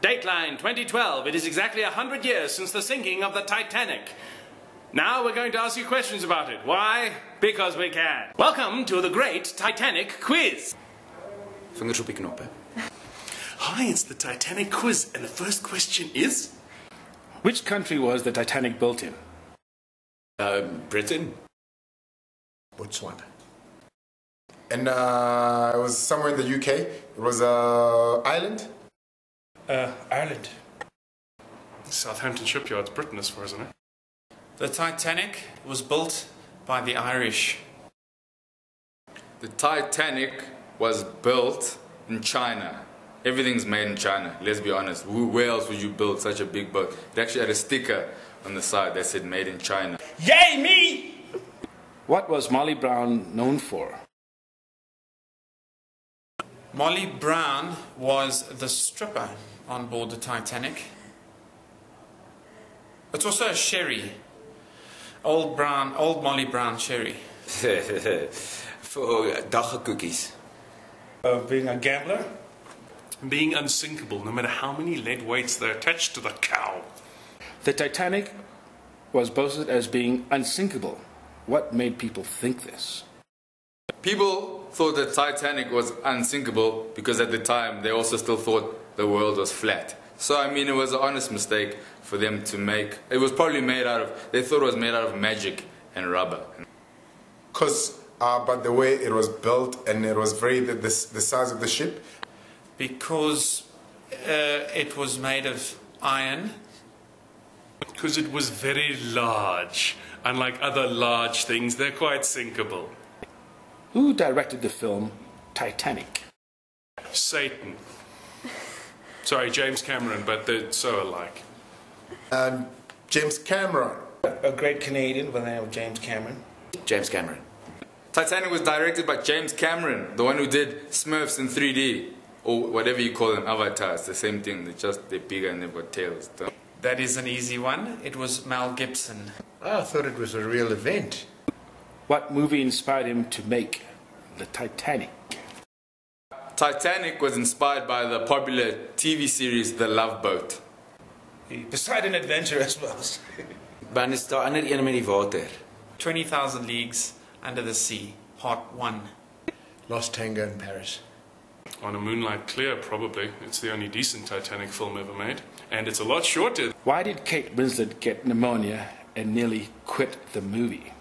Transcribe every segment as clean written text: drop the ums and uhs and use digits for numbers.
Dateline 2012. It is exactly 100 years since the sinking of the Titanic. Now we're going to ask you questions about it. Why? Because we can. Welcome to the Great Titanic Quiz. Vingers op die knop, hè. Hi, it's the Titanic Quiz, and the first question is... Which country was the Titanic built in? Britain. Botswana. And it was somewhere in the UK. It was Ireland. Ireland. Southampton Shipyard's Britain, as far as I know. The Titanic was built by the Irish. The Titanic was built in China. Everything's made in China, let's be honest. Where else would you build such a big boat? It actually had a sticker on the side that said made in China. Yay, me! What was Molly Brown known for? Molly Brown was the stripper on board the Titanic. It's also a sherry. Old Molly Brown sherry. For daggekoekies. Being a gambler? Being unsinkable, no matter how many lead weights they're attached to the cow. The Titanic was boasted as being unsinkable. What made people think this? People thought the Titanic was unsinkable because at the time they also still thought the world was flat. So I mean, it was an honest mistake for them to make. It was probably made out of, they thought it was made out of magic and rubber. But the way it was built, and it was the size of the ship. Because it was made of iron. Because it was very large. Unlike other large things, they're quite sinkable. Who directed the film Titanic? Satan. Sorry, James Cameron, but they're so alike. James Cameron. A great Canadian by the name of James Cameron. James Cameron. Titanic was directed by James Cameron, the one who did Smurfs in 3D. Or whatever you call them, Avatar. It's the same thing, they're bigger and they've got tails. That is an easy one. It was Mel Gibson. I thought it was a real event. What movie inspired him to make the Titanic? Titanic was inspired by the popular TV series The Love Boat. Poseidon Adventure, I suppose. Dan is daar ander een met die water. 20,000 Leagues Under the Sea, Part 1. Lost Tango in Paris. On a moonlight clear, probably. It's the only decent Titanic film ever made. And it's a lot shorter. Why did Kate Winslet get pneumonia and nearly quit the movie?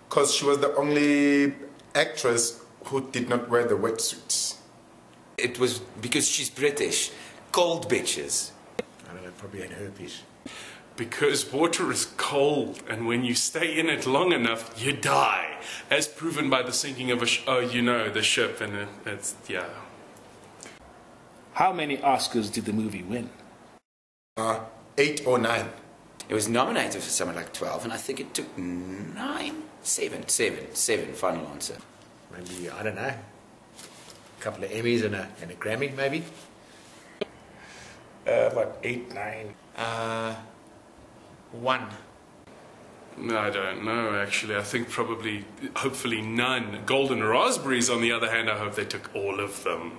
Because she was the only actress who did not wear the wetsuits. It was because she's British. Cold bitches. I don't know, probably had herpes. Because water is cold, and when you stay in it long enough, you die. As proven by the sinking of the ship, and it's, yeah. How many Oscars did the movie win? 8 or 9. It was nominated for something like 12, and I think it took 9. 7, final answer. Maybe, I don't know, a couple of Emmys and a Grammy, maybe? About 8, 9. 1. I don't know, actually. I think probably, hopefully none. Golden Raspberries, on the other hand, I hope they took all of them.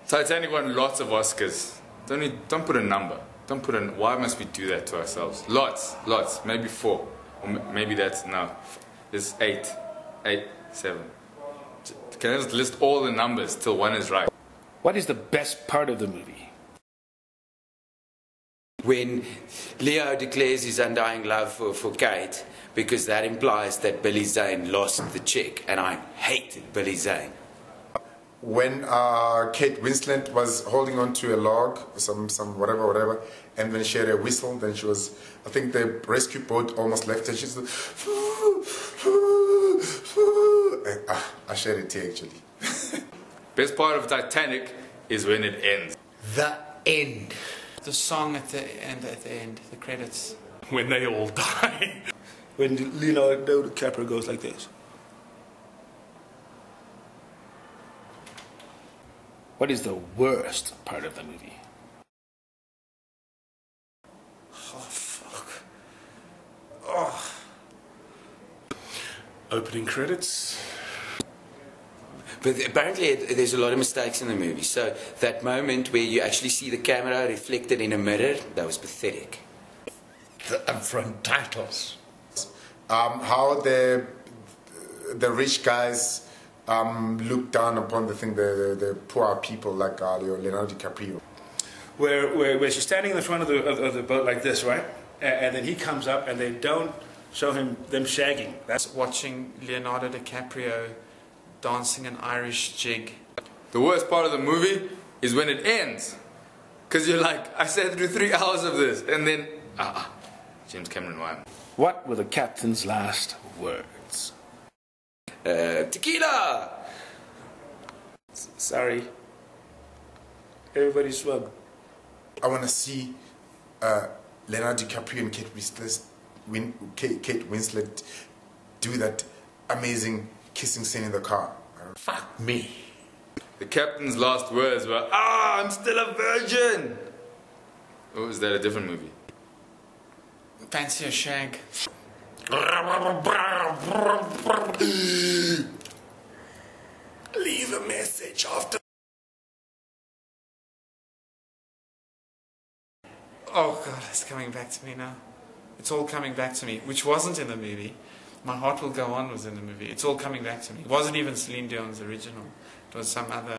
Titanic won lots of Oscars. Don't put a number. Why must we do that to ourselves? Lots. Maybe 4. Or maybe that's, no. It's 8, 7. Can I just list all the numbers till one is right? What is the best part of the movie? When Leo declares his undying love for Kate, because that implies that Billy Zane lost the chick, and I hate Billy Zane. When Kate Winslet was holding on to a log, some whatever, and when she had a whistle, then she was, I think the rescue boat almost left her. She's like, I shed a tear, actually. Best part of Titanic is when it ends. The end. The song at the end, the credits. When they all die. When Leonardo DiCaprio goes like this. What is the worst part of the movie? Oh, fuck. Oh. Opening credits. But apparently there's a lot of mistakes in the movie. So that moment where you actually see the camera reflected in a mirror, that was pathetic. The upfront titles. How the rich guys look down upon the poor people like Leonardo DiCaprio. Where she's standing in the front of the boat like this, right? And then he comes up and they don't show them shagging. That's Watching Leonardo DiCaprio dancing an Irish jig. The worst part of the movie is when it ends. Because you're like, I sat through 3 hours of this. And then, James Cameron, why? What were the captain's last words? Tequila! Sorry. Everybody swim. I want to see Leonardo DiCaprio and Kate Winslet do that amazing kissing scene in the car. Fuck me. The captain's last words were, I'm still a virgin! Oh, is that a different movie? Fancy a shag. Leave a message after. Oh God, it's coming back to me now. It's all coming back to me, which wasn't in the movie. My Heart Will Go On was in the movie. It's all coming back to me. It wasn't even Celine Dion's original. It was some other